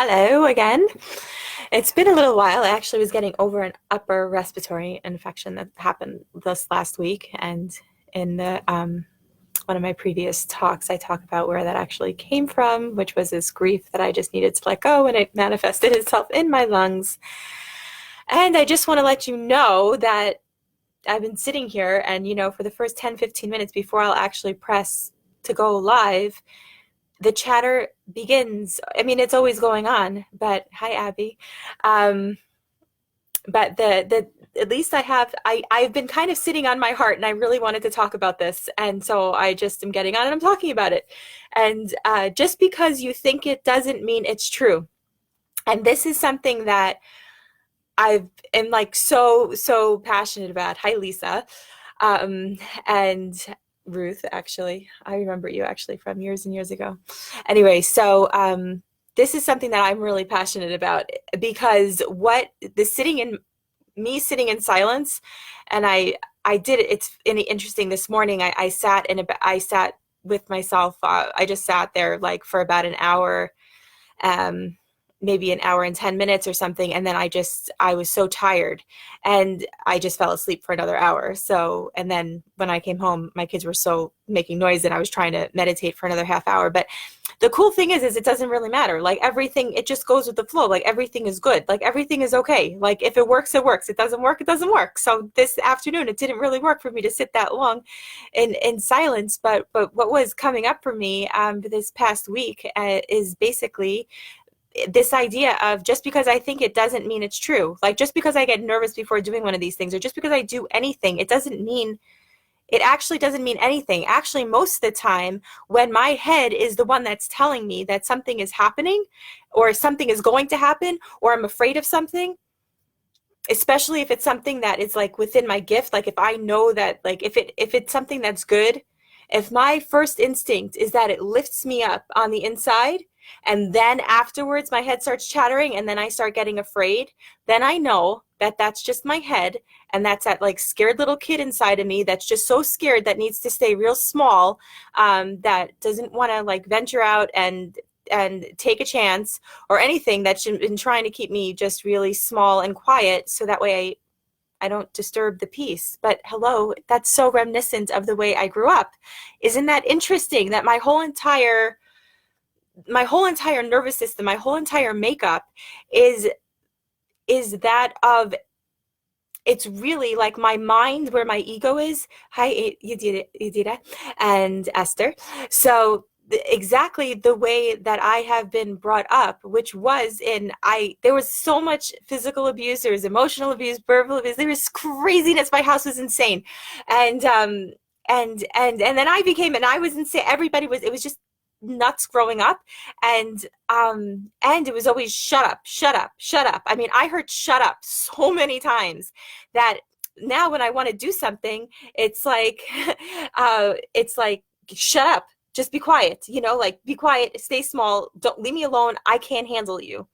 Hello again. It's been a little while. I actually was getting over an upper respiratory infection that happened this last week, and in the one of my previous talks, I talk about where that actually came from, which was this grief that I just needed to let go, and it manifested itself in my lungs. And I just want to let you know that I've been sitting here, and for the first 10, 15 minutes before I'll actually press to go live, the chatter begins. I mean, it's always going on, but hi, Abby. Um, but the at least I've been kind of sitting on my heart, and I really wanted to talk about this, and so I just am getting on and I'm talking about it. And just because you think it doesn't mean it's true. And this is something that I am like so passionate about. Hi, Lisa. And Ruth, actually. I remember you actually from years and years ago. Anyway, so this is something that I'm really passionate about because what the sitting in silence, and I did it. It's interesting. This morning, I sat with myself. I just sat there like for about an hour, um, maybe an hour and 10 minutes or something. And then I was so tired and I just fell asleep for another hour. So, and then when I came home, my kids were so making noise and I was trying to meditate for another half hour. But the cool thing is it doesn't really matter. Like everything, it just goes with the flow. Like everything is good. Like everything is okay. Like if it works, it works. It doesn't work, it doesn't work. So this afternoon, it didn't really work for me to sit that long in silence. But what was coming up for me this past week is basically this idea of just because I think it doesn't mean it's true. Like just because I get nervous before doing one of these things, or just because I do anything, it actually doesn't mean anything. Actually, most of the time, when my head is the one that's telling me that something is happening or something is going to happen or I'm afraid of something, especially if it's something that is like within my gift, like if I know that, like if it's something that's good, if my first instinct is that it lifts me up on the inside, and then afterwards my head starts chattering and then I start getting afraid, then I know that that's just my head, and that's that like scared little kid inside of me that's just so scared that needs to stay real small, that doesn't want to like venture out and take a chance or anything, that's been trying to keep me just really small and quiet so that way I don't disturb the peace. But hello, that's so reminiscent of the way I grew up. Isn't that interesting that my whole entire nervous system, my whole entire makeup is that of, it's really like my mind where my ego is. Hi, Yadira and Esther. So exactly the way that I have been brought up, which was there was so much physical abuse, there was emotional abuse, verbal abuse, there was craziness. My house was insane. And then I was insane. It was just nuts growing up. And it was always shut up, shut up, shut up. I mean, I heard shut up so many times that now when I want to do something, it's like it's like shut up, just be quiet, like be quiet, stay small, don't leave me alone, I can't handle you.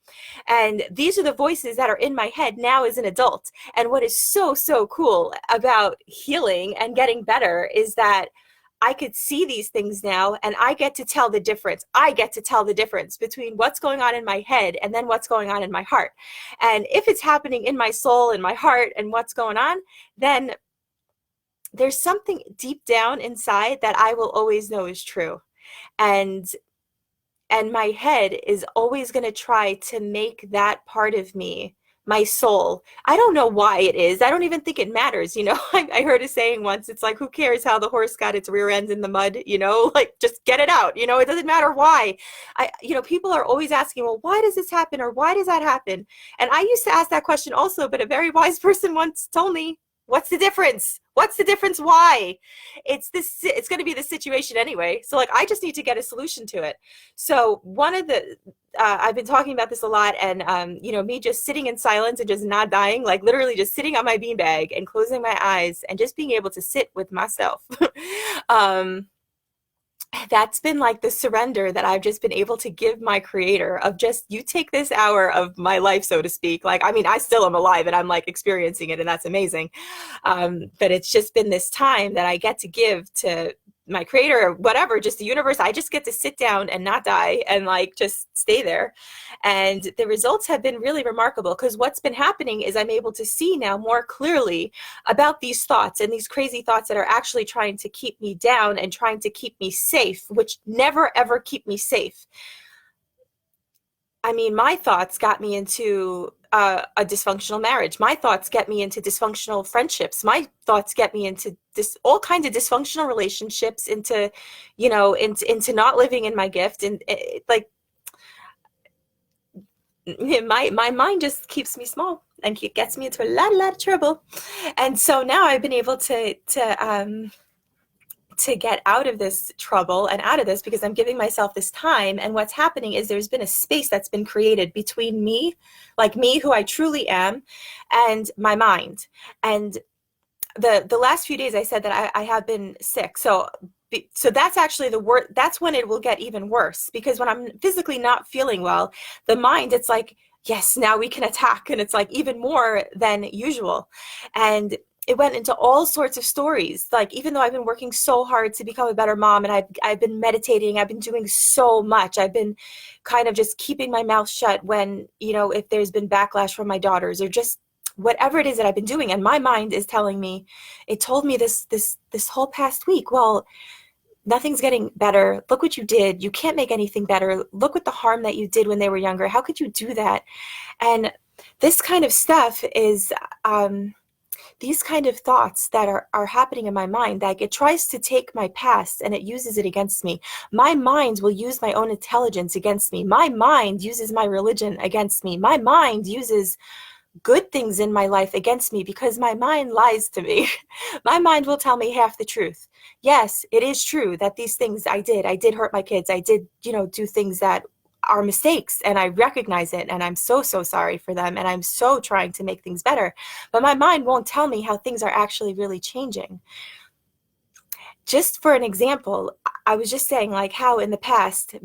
And these are the voices that are in my head now as an adult. And what is so cool about healing and getting better is that I could see these things now, and I get to tell the difference. I get to tell the difference between what's going on in my head and then what's going on in my heart. And if it's happening in my soul, in my heart, and what's going on, then there's something deep down inside that I will always know is true. And my head is always going to try to make that part of me, my soul. I don't know why it is. I don't even think it matters. I heard a saying once, it's like, who cares how the horse got its rear end in the mud, like just get it out. It doesn't matter why. People are always asking, well, why does this happen? Or why does that happen? And I used to ask that question also, but a very wise person once told me, what's the difference? What's the difference? Why? It's going to be the situation anyway. So like, I just need to get a solution to it. So I've been talking about this a lot, and me just sitting in silence and just not dying, like literally just sitting on my beanbag and closing my eyes and just being able to sit with myself. That's been like the surrender that I've just been able to give my creator, of just, you take this hour of my life, so to speak. Like, I mean, I still am alive and I'm like experiencing it, and that's amazing. But it's just been this time that I get to give to my creator or whatever, just the universe, I just get to sit down and not die and like just stay there. And the results have been really remarkable, because what's been happening is I'm able to see now more clearly about these thoughts and these crazy thoughts that are actually trying to keep me down and trying to keep me safe, which never ever keep me safe. I mean, my thoughts got me into a dysfunctional marriage. My thoughts get me into dysfunctional friendships. My thoughts get me into all kinds of dysfunctional relationships, into, into not living in my gift. And like, my mind just keeps me small and gets me into a lot of trouble. And so now I've been able to get out of this trouble and out of this, because I'm giving myself this time. And what's happening is there's been a space that's been created between me, like me, who I truly am, and my mind. And the last few days I said that I have been sick. So that's actually the word. That's when it will get even worse, because when I'm physically not feeling well, the mind, it's like, yes, now we can attack. And it's like even more than usual. And it went into all sorts of stories. Like, even though I've been working so hard to become a better mom, and I've been meditating, I've been doing so much. I've been kind of just keeping my mouth shut when, if there's been backlash from my daughters, or just whatever it is that I've been doing. And my mind is telling me, it told me this whole past week, well, nothing's getting better. Look what you did. You can't make anything better. Look what the harm that you did when they were younger. How could you do that? And this kind of stuff is, these kind of thoughts that are happening in my mind, that it tries to take my past and it uses it against me. My mind will use my own intelligence against me. My mind uses my religion against me. My mind uses good things in my life against me, because my mind lies to me. My mind will tell me half the truth. Yes, it is true that these things I did hurt my kids. I did, do things that are mistakes, and I recognize it, and I'm so sorry for them, and I'm so trying to make things better. But my mind won't tell me how things are actually really changing. Just for an example, I was just saying, like, how in the past,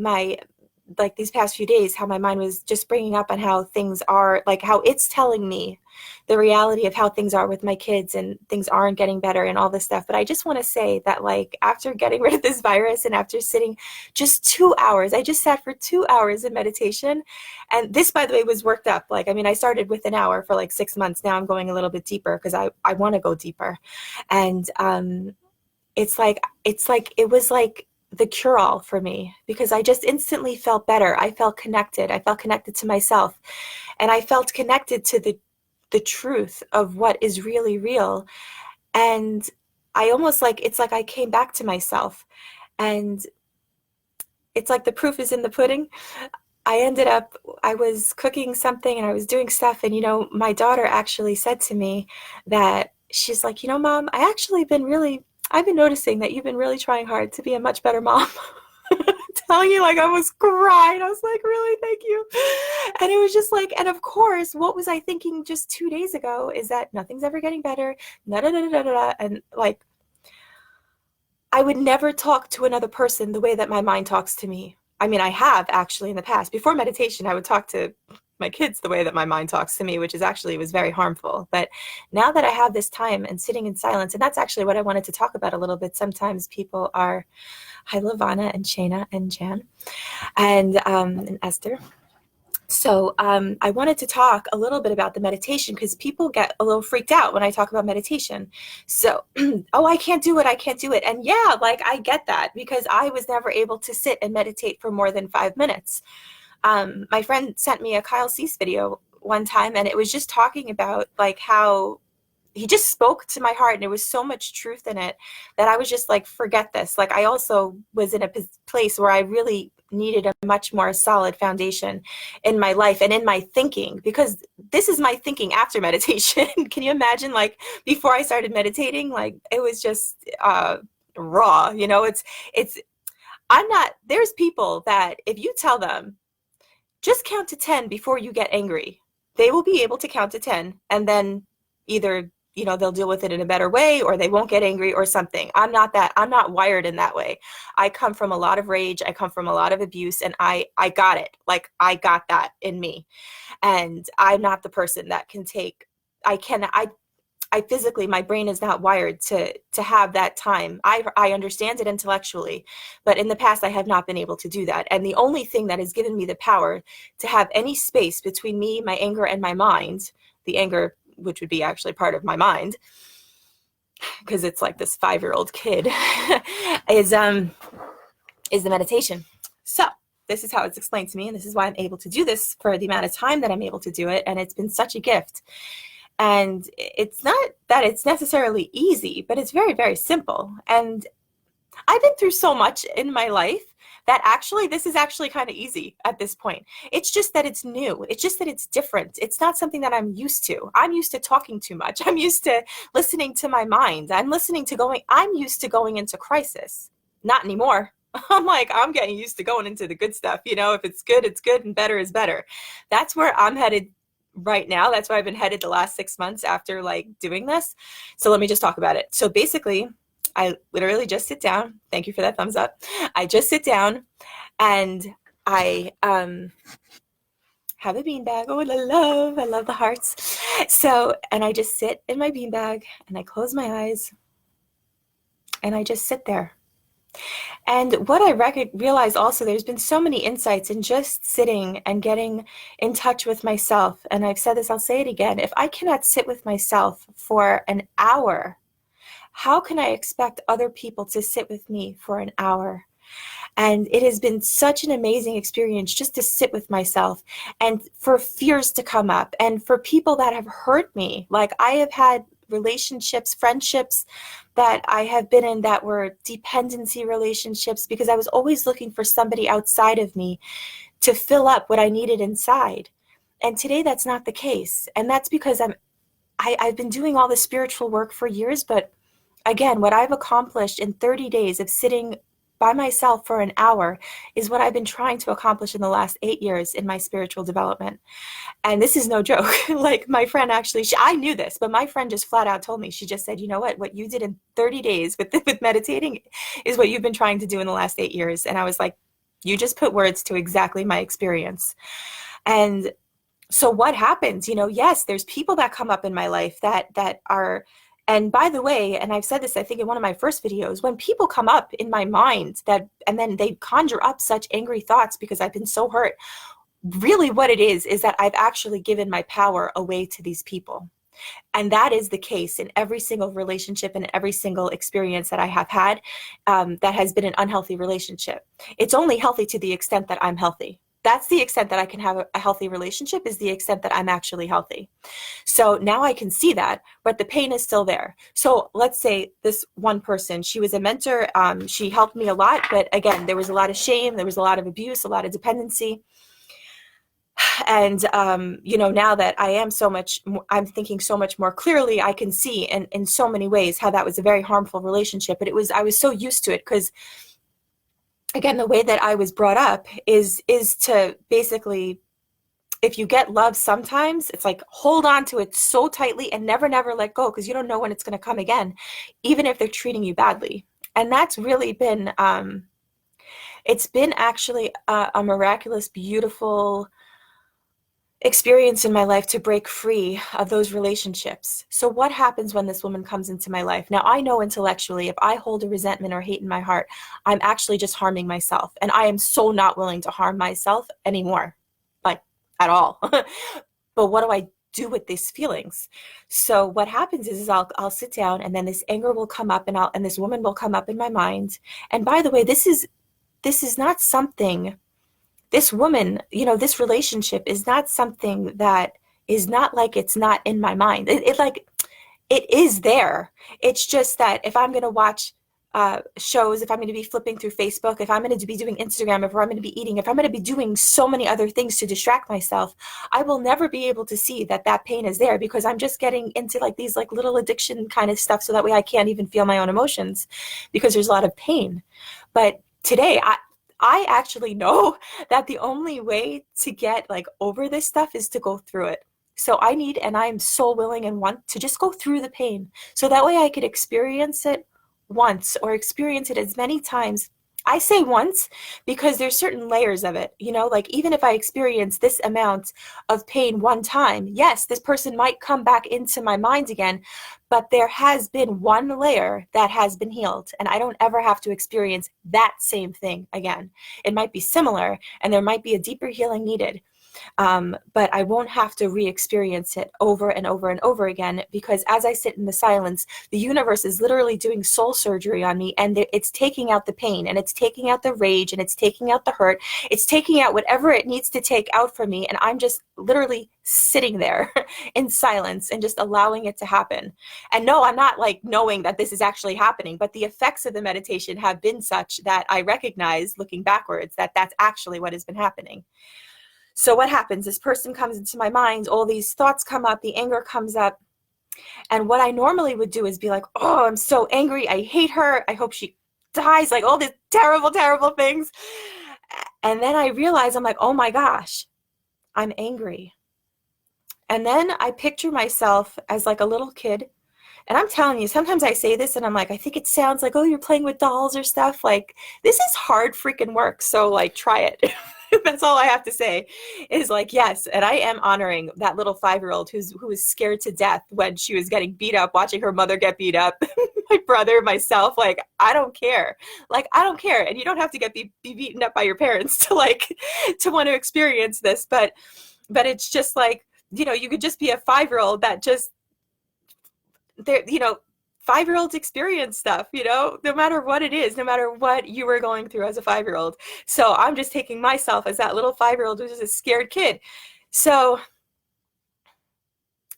these past few days, how my mind was just bringing up on how things are, like how it's telling me the reality of how things are with my kids, and things aren't getting better and all this stuff. But I just want to say that, like, after getting rid of this virus and after sitting just 2 hours, I just sat for 2 hours in meditation. And this, by the way, was worked up. Like, I mean, I started with an hour for like 6 months. Now I'm going a little bit deeper, because I want to go deeper. And it's like it was like the cure-all for me, because I just instantly felt better. I felt connected. I felt connected to myself, and I felt connected to the truth of what is really real. And I almost it's like I came back to myself, and it's like the proof is in the pudding. I was cooking something and I was doing stuff, and my daughter actually said to me that she's like, Mom, I've been noticing that you've been really trying hard to be a much better mom. Telling you, like, I was crying. I was like, really, thank you. And it was just like, and of course, what was I thinking just 2 days ago is that nothing's ever getting better. And like, I would never talk to another person the way that my mind talks to me. I mean, I have actually in the past. Before meditation, I would talk to my kids the way that my mind talks to me, which was very harmful. But now that I have this time and sitting in silence, and that's actually what I wanted to talk about a little bit. Sometimes people are, hi, Lavana and Shayna and Jan and Esther. So I wanted to talk a little bit about the meditation, because people get a little freaked out when I talk about meditation. So, oh, I can't do it. And yeah, like, I get that, because I was never able to sit and meditate for more than 5 minutes. My friend sent me a Kyle Cease video one time, and it was just talking about like how he just spoke to my heart, and there was so much truth in it that I was just like, forget this. Like, I also was in a place where I really needed a much more solid foundation in my life and in my thinking, because this is my thinking after meditation. Can you imagine, like, before I started meditating, like, it was just raw, there's people that if you tell them, just count to 10 before you get angry, they will be able to count to 10, and then either they'll deal with it in a better way, or they won't get angry or something. I'm not wired in that way. I come from a lot of rage. I come from a lot of abuse, and I got it. Like, I got that in me. And I'm not the person that can take, I I physically, my brain is not wired to have that time. I understand it intellectually, but in the past I have not been able to do that. And the only thing that has given me the power to have any space between me, my anger, and my mind, the anger, which would be actually part of my mind, because it's like this 5-year-old kid, is the meditation. So this is how it's explained to me, and this is why I'm able to do this for the amount of time that I'm able to do it, and it's been such a gift. And it's not that it's necessarily easy, but it's very, very simple. And I've been through so much in my life that actually this is actually kind of easy at this point. It's just that it's new. It's just that it's different. It's not something that I'm used to. I'm used to talking too much. I'm used to listening to my mind. I'm used to going into crisis. Not anymore. I'm getting used to going into the good stuff. If it's good, and better is better. That's where I'm headed right now. That's where I've been headed the last 6 months after doing this. So let me just talk about it. So basically, I literally just sit down. Thank you for that thumbs up. I just sit down and I have a beanbag. Oh, I love the hearts. So, and I just sit in my beanbag and I close my eyes and I just sit there. And what I realized also, there's been so many insights in just sitting and getting in touch with myself. And I've said this, I'll say it again. If I cannot sit with myself for an hour, how can I expect other people to sit with me for an hour? And it has been such an amazing experience just to sit with myself and for fears to come up and for people that have hurt me. Like I have had relationships, friendships that I have been in that were dependency relationships because I was always looking for somebody outside of me to fill up what I needed inside. And today that's not the case. And that's because I've been doing all the spiritual work for years, but again, what I've accomplished in 30 days of sitting by myself for an hour is what I've been trying to accomplish in the last 8 years in my spiritual development. And this is no joke. Like my friend actually, I knew this, but my friend just flat out told me, she just said, you know what you did in 30 days with meditating is what you've been trying to do in the last 8 years. And I was like, you just put words to exactly my experience. And so what happens, yes, there's people that come up in my life that are, and by the way, and I've said this, I think in one of my first videos, when people come up in my mind and then they conjure up such angry thoughts because I've been so hurt, really what it is that I've actually given my power away to these people. And that is the case in every single relationship and every single experience that I have had that has been an unhealthy relationship. It's only healthy to the extent that I'm healthy. That's the extent that I can have a healthy relationship, is the extent that I'm actually healthy. So now I can see that, but the pain is still there. So let's say this one person, she was a mentor. She helped me a lot, but again, there was a lot of shame. There was a lot of abuse, a lot of dependency. And, now that I'm thinking so much more clearly, I can see in so many ways how that was a very harmful relationship. But I was so used to it because, again, the way that I was brought up is to basically, if you get love sometimes, it's like hold on to it so tightly and never let go, because you don't know when it's going to come again, even if they're treating you badly. And that's really been, it's been actually a miraculous, beautiful experience in my life to break free of those relationships. So what happens when this woman comes into my life? Now, I know intellectually, if I hold a resentment or hate in my heart, I'm actually just harming myself. And I am so not willing to harm myself anymore, like at all. But what do I do with these feelings? So what happens is I'll sit down, and then this anger will come up, and this woman will come up in my mind. And by the way, this is not something, this woman, this relationship is not something that is not like it's not in my mind. It is there. It's just that if I'm going to watch shows, if I'm going to be flipping through Facebook, if I'm going to be doing Instagram, if I'm going to be eating, if I'm going to be doing so many other things to distract myself, I will never be able to see that pain is there, because I'm just getting into these little addiction kind of stuff, so that way I can't even feel my own emotions because there's a lot of pain. But today, I actually know that the only way to get over this stuff is to go through it. So I am so willing and want to just go through the pain, so that way I could experience it once, or experience it as many times. I say once because there's certain layers of it, even if I experience this amount of pain one time, yes, this person might come back into my mind again, but there has been one layer that has been healed, and I don't ever have to experience that same thing again. It might be similar, and there might be a deeper healing needed, but I won't have to re-experience it over and over and over again, because as I sit in the silence, the universe is literally doing soul surgery on me, and it's taking out the pain, and it's taking out the rage, and it's taking out the hurt. It's taking out whatever it needs to take out from me, and I'm just literally sitting there in silence and just allowing it to happen. And no, I'm not like knowing that this is actually happening, but the effects of the meditation have been such that I recognize, looking backwards, that that's actually what has been happening. So what happens? This person comes into my mind, all these thoughts come up, the anger comes up. And what I normally would do is be like, oh, I'm so angry. I hate her. I hope she dies. Like all these terrible, terrible things. And then I realize, I'm like, oh my gosh, I'm angry. And then I picture myself as like a little kid. And I'm telling you, sometimes I say this and I'm like, I think it sounds like, oh, you're playing with dolls or stuff. Like, this is hard freaking work. So like, try it. That's all I have to say is like, yes. And I am honoring that little 5-year-old who was scared to death when she was getting beat up, watching her mother get beat up, my brother, myself. Like, I don't care. Like, I don't care. And you don't have to be beaten up by your parents to like, to want to experience this. But it's just like, you know, you could just be a 5-year-old that just, there, you know, 5-year-olds experience stuff, you know, no matter what it is, no matter what you were going through as a 5-year-old. So I'm just taking myself as that little 5-year-old who's just a scared kid. So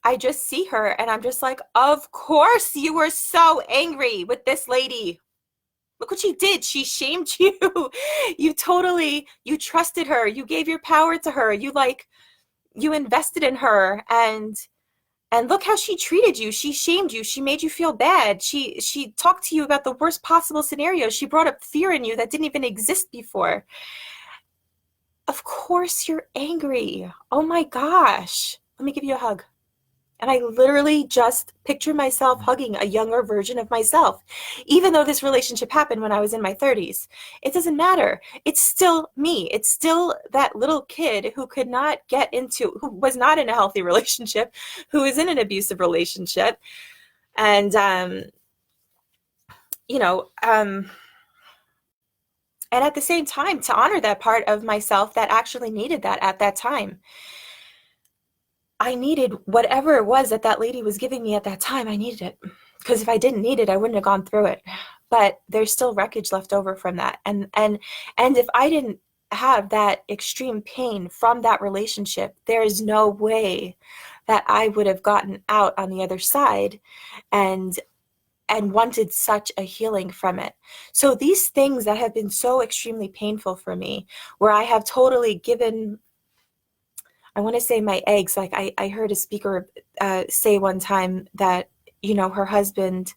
I just see her and I'm just like, of course you were so angry with this lady. Look what she did. She shamed you. You trusted her. You gave your power to her. You invested in her, and look how she treated you. She shamed you. She made you feel bad. She talked to you about the worst possible scenario. She brought up fear in you that didn't even exist before. Of course you're angry. Oh my gosh. Let me give you a hug. And I literally just picture myself hugging a younger version of myself. Even though this relationship happened when I was in my 30s, it doesn't matter. It's still me. It's still that little kid who who was not in a healthy relationship, who is in an abusive relationship. And, and at the same time, to honor that part of myself that actually needed that at that time. I needed whatever it was that lady was giving me at that time. I needed it, because if I didn't need it, I wouldn't have gone through it. But there's still wreckage left over from that. And if I didn't have that extreme pain from that relationship, there is no way that I would have gotten out on the other side and wanted such a healing from it. So these things that have been so extremely painful for me, where I have totally given, I want to say my eggs, like I heard a speaker say one time that, you know, her husband,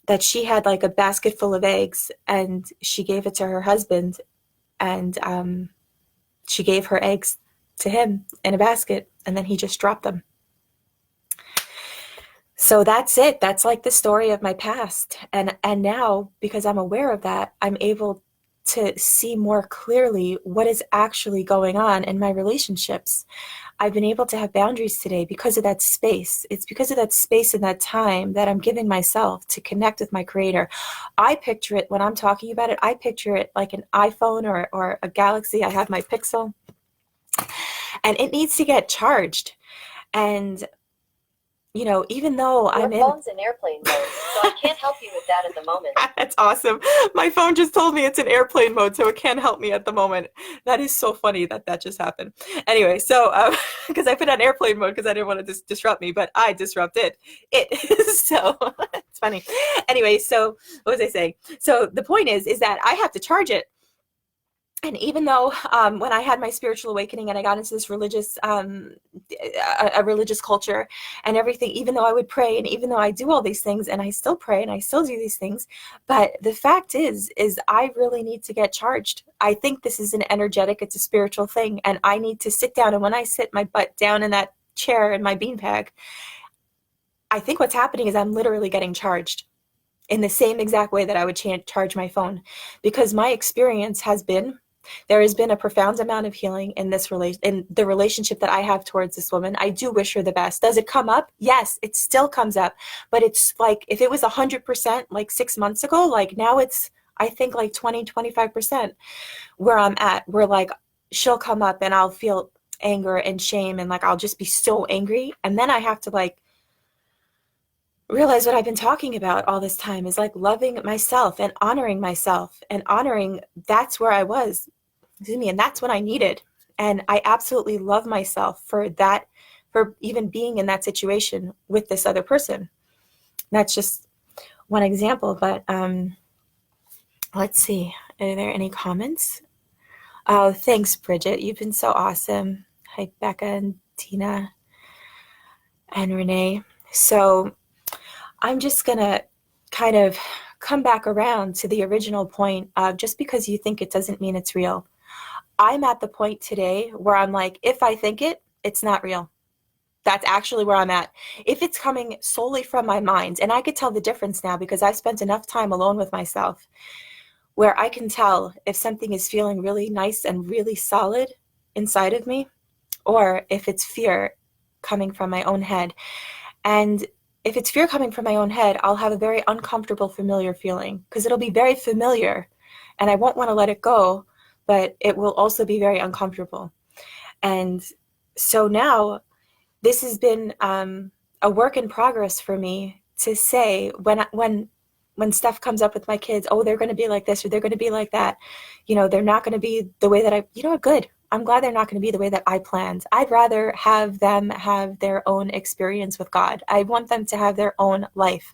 that she had like a basket full of eggs and she gave it to her husband, and she gave her eggs to him in a basket, and then he just dropped them. So that's it. That's like the story of my past. And now, because I'm aware of that, I'm able to see more clearly what is actually going on in my relationships. I've been able to have boundaries today because of that space. It's because of that space and that time that I'm giving myself to connect with my creator. I picture it, when I'm talking about it, I picture it like an iPhone or a Galaxy. I have my Pixel, and it needs to get charged. And you know, even though Your phone's in airplane mode, so I can't help you with that at the moment. That's awesome. My phone just told me it's in airplane mode, so it can't help me at the moment. That is so funny that just happened. Anyway, so because I put on airplane mode because I didn't want to disrupt me, but I disrupted it. So it's funny. Anyway, so what was I saying? So the point is that I have to charge it. And even though when I had my spiritual awakening and I got into this religious, a religious culture and everything, even though I would pray and even though I do all these things, and I still pray and I still do these things, but the fact is I really need to get charged. I think this is an energetic, it's a spiritual thing, and I need to sit down. And when I sit my butt down in that chair in my beanbag, I think what's happening is I'm literally getting charged in the same exact way that I would charge my phone, because my experience has been There has been a profound amount of healing in in the relationship that I have towards this woman. I do wish her the best. Does it come up? Yes, it still comes up. But it's like, if it was 100% like 6 months ago, like now it's, I think like 20, 25% where I'm at, where like she'll come up and I'll feel anger and shame and like I'll just be so angry. And then I have to like realize what I've been talking about all this time is like loving myself and honoring that's where I was, excuse me, and that's what I needed. And I absolutely love myself for that, for even being in that situation with this other person. That's just one example, but let's see. Are there any comments? Oh, thanks, Bridget. You've been so awesome. Hi, Becca and Tina and Renee. So I'm just going to kind of come back around to the original point of just because you think it doesn't mean it's real. I'm at the point today where I'm like, if I think it, it's not real. That's actually where I'm at. If it's coming solely from my mind, and I could tell the difference now because I've spent enough time alone with myself where I can tell if something is feeling really nice and really solid inside of me, or if it's fear coming from my own head. And if it's fear coming from my own head, I'll have a very uncomfortable, familiar feeling because it'll be very familiar and I won't want to let it go, but it will also be very uncomfortable. And so now this has been a work in progress for me to say when stuff comes up with my kids, oh, they're going to be like this or they're going to be like that. You know, they're not going to be the way that good. I'm glad they're not going to be the way that I planned. I'd rather have them have their own experience with God. I want them to have their own life.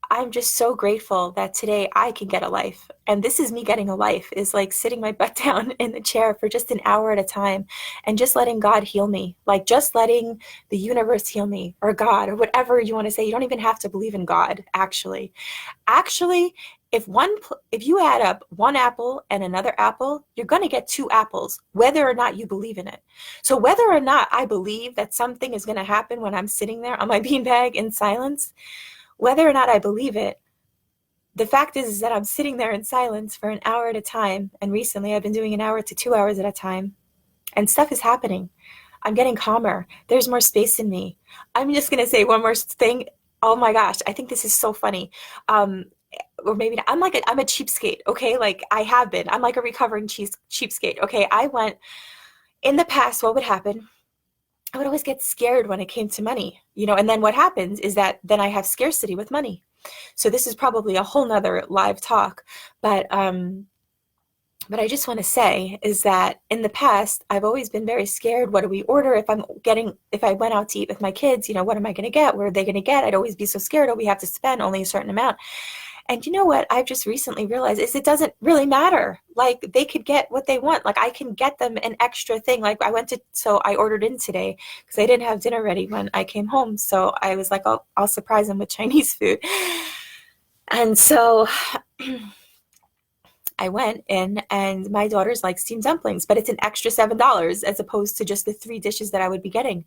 I'm just so grateful that today I can get a life. And this is me getting a life, is like sitting my butt down in the chair for just an hour at a time and just letting God heal me. Like just letting the universe heal me, or God, or whatever you want to say. You don't even have to believe in God, actually. Actually, if you add up one apple and another apple, you're going to get two apples, whether or not you believe in it. So whether or not I believe that something is going to happen when I'm sitting there on my beanbag in silence, whether or not I believe it, the fact is that I'm sitting there in silence for an hour at a time. And recently I've been doing an hour to 2 hours at a time. And stuff is happening. I'm getting calmer. There's more space in me. I'm just going to say one more thing. Oh my gosh, I think this is so funny. Or maybe not. I'm a cheapskate, okay? Like I have been. I'm like a recovering cheapskate, okay? I went, in the past, what would happen? I would always get scared when it came to money, you know, and then what happens is that then I have scarcity with money. So this is probably a whole nother live talk, but I just want to say is that in the past, I've always been very scared. What do we order? If I went out to eat with my kids, you know, what am I going to get? What are they going to get? I'd always be so scared. Oh, we have to spend only a certain amount. And you know what I've just recently realized is it doesn't really matter. Like they could get what they want. Like I can get them an extra thing. Like so I ordered in today because I didn't have dinner ready when I came home. So I was like, oh, I'll surprise them with Chinese food. And so I went in and my daughter's like steamed dumplings, but it's an extra $7 as opposed to just the 3 dishes that I would be getting.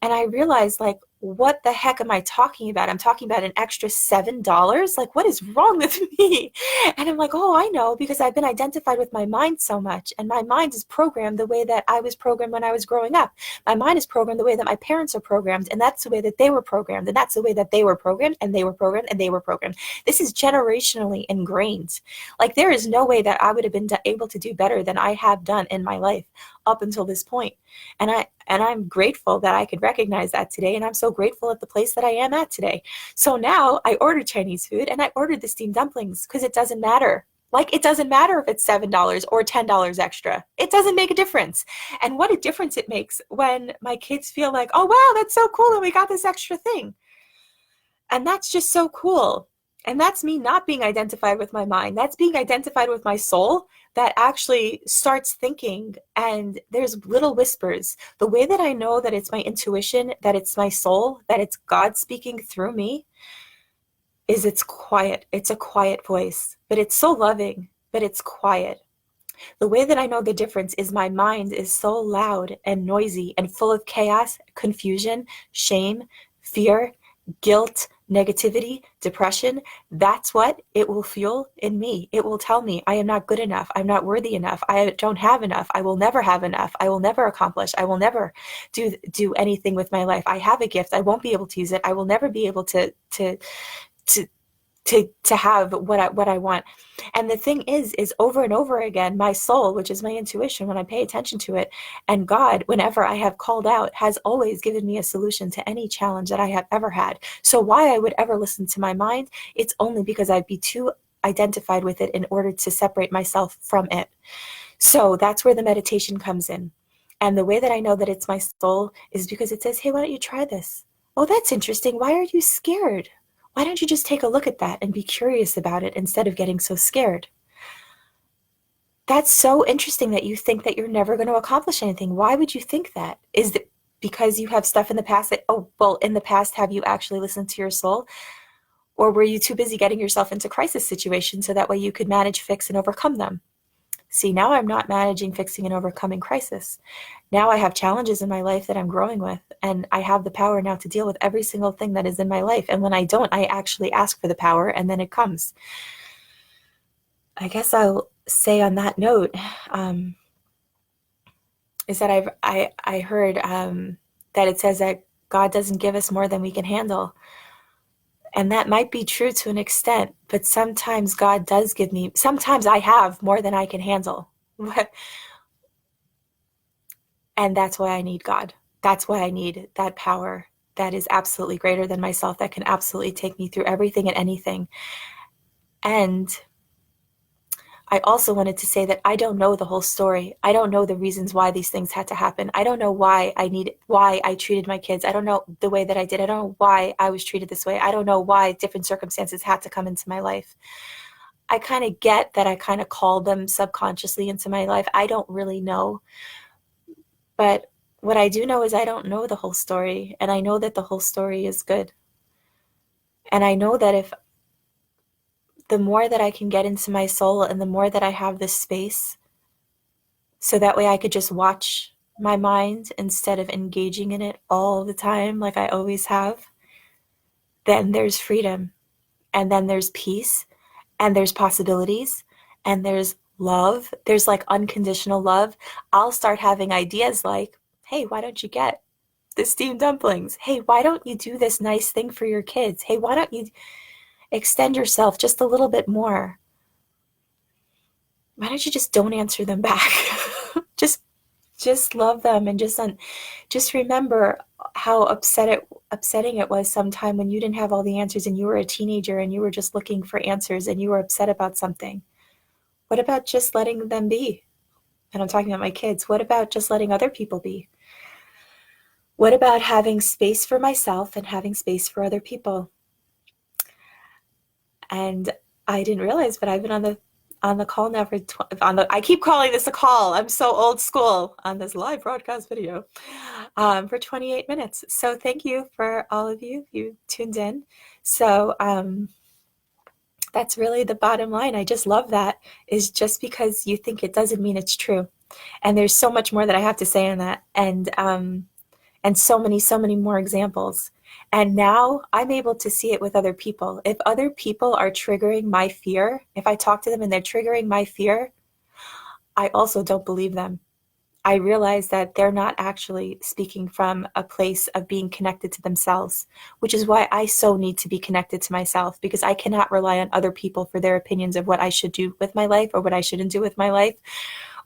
And I realized, like, what the heck am I talking about? I'm talking about an extra $7? Like, what is wrong with me? And I'm like, oh, I know, because I've been identified with my mind so much. And my mind is programmed the way that I was programmed when I was growing up. My mind is programmed the way that my parents are programmed. And that's the way that they were programmed. And that's the way that they were programmed. And they were programmed. And they were programmed. This is generationally ingrained. Like, there is no way that I would have been able to do better than I have done in my life up until this point. And I'm grateful that I could recognize that today. And I'm so grateful at the place that I am at today. So now I ordered Chinese food and I ordered the steamed dumplings because it doesn't matter. Like, it doesn't matter if it's $7 or $10 extra. It doesn't make a difference. And what a difference it makes when my kids feel like, oh, wow, that's so cool. And we got this extra thing. And that's just so cool. And that's me not being identified with my mind. That's being identified with my soul that actually starts thinking. And there's little whispers. The way that I know that it's my intuition, that it's my soul, that it's God speaking through me, is it's quiet. It's a quiet voice. But it's so loving, but it's quiet. The way that I know the difference is my mind is so loud and noisy and full of chaos, confusion, shame, fear, guilt, negativity, depression, that's what it will fuel in me. It will tell me I am not good enough. I'm not worthy enough. I don't have enough. I will never have enough. I will never accomplish. I will never do anything with my life. I have a gift. I won't be able to use it. I will never be able to to have what I want. And the thing is over and over again, my soul, which is my intuition, when I pay attention to it, and God, whenever I have called out, has always given me a solution to any challenge that I have ever had. So why I would ever listen to my mind, it's only because I'd be too identified with it in order to separate myself from it. So that's where the meditation comes in. And the way that I know that it's my soul is because it says, hey, why don't you try this? Oh, that's interesting. Why are you scared? Why don't you just take a look at that and be curious about it instead of getting so scared? That's so interesting that you think that you're never going to accomplish anything. Why would you think that? Is it because you have stuff in the past that, oh, well, in the past, have you actually listened to your soul? Or were you too busy getting yourself into crisis situations so that way you could manage, fix, and overcome them? See, now I'm not managing, fixing, and overcoming crisis. Now I have challenges in my life that I'm growing with, and I have the power now to deal with every single thing that is in my life. And when I don't, I actually ask for the power, and then it comes. I guess I'll say on that note, is that I heard that it says that God doesn't give us more than we can handle. And that might be true to an extent, but sometimes God does give me, sometimes I have more than I can handle. And that's why I need God. That's why I need that power that is absolutely greater than myself, that can absolutely take me through everything and anything. And I also wanted to say that I don't know the whole story. I don't know the reasons why these things had to happen. I don't know why I treated my kids. I don't know the way that I did. I don't know why I was treated this way. I don't know why different circumstances had to come into my life. I kind of get that I kind of called them subconsciously into my life. I don't really know. But what I do know is I don't know the whole story. And I know that the whole story is good. And I know that if the more that I can get into my soul and the more that I have this space, so that way I could just watch my mind instead of engaging in it all the time like I always have, then there's freedom, and then there's peace, and there's possibilities, and there's love. There's like unconditional love. I'll start having ideas like, hey, why don't you get the steamed dumplings? Hey, why don't you do this nice thing for your kids? Hey, why don't you extend yourself just a little bit more? Why don't you just don't answer them back? just love them, and just remember how upsetting it was sometime when you didn't have all the answers and you were a teenager and you were just looking for answers and you were upset about something. What about just letting them be? And I'm talking about my kids. What about just letting other people be? What about having space for myself and having space for other people? And I didn't realize, but I've been on the call now for I keep calling this a call. I'm so old school on this live broadcast video for 28 minutes. So thank you for all of you who tuned in. So that's really the bottom line. I just love that, is just because you think it doesn't mean it's true. And there's so much more that I have to say on that. And so many more examples. And now I'm able to see it with other people. If other people are triggering my fear, if I talk to them and they're triggering my fear, I also don't believe them. I realize that they're not actually speaking from a place of being connected to themselves, which is why I so need to be connected to myself, because I cannot rely on other people for their opinions of what I should do with my life or what I shouldn't do with my life,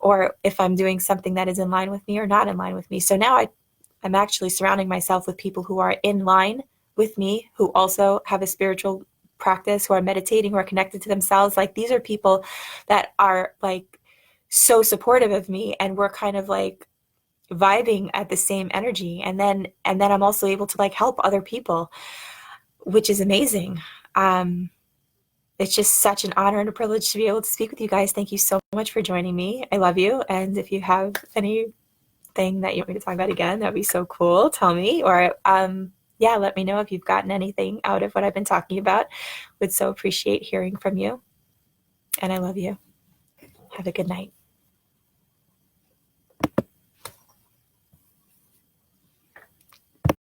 or if I'm doing something that is in line with me or not in line with me. So now I'm actually surrounding myself with people who are in line with me, who also have a spiritual practice, who are meditating, who are connected to themselves. Like, these are people that are like so supportive of me, and we're kind of like vibing at the same energy. And then I'm also able to like help other people, which is amazing. It's just such an honor and a privilege to be able to speak with you guys. Thank you so much for joining me. I love you. And if you have anything that you want me to talk about again, that'd be so cool. Tell me, or yeah, let me know if you've gotten anything out of what I've been talking about. Would so appreciate hearing from you. And I love you. Have a good night.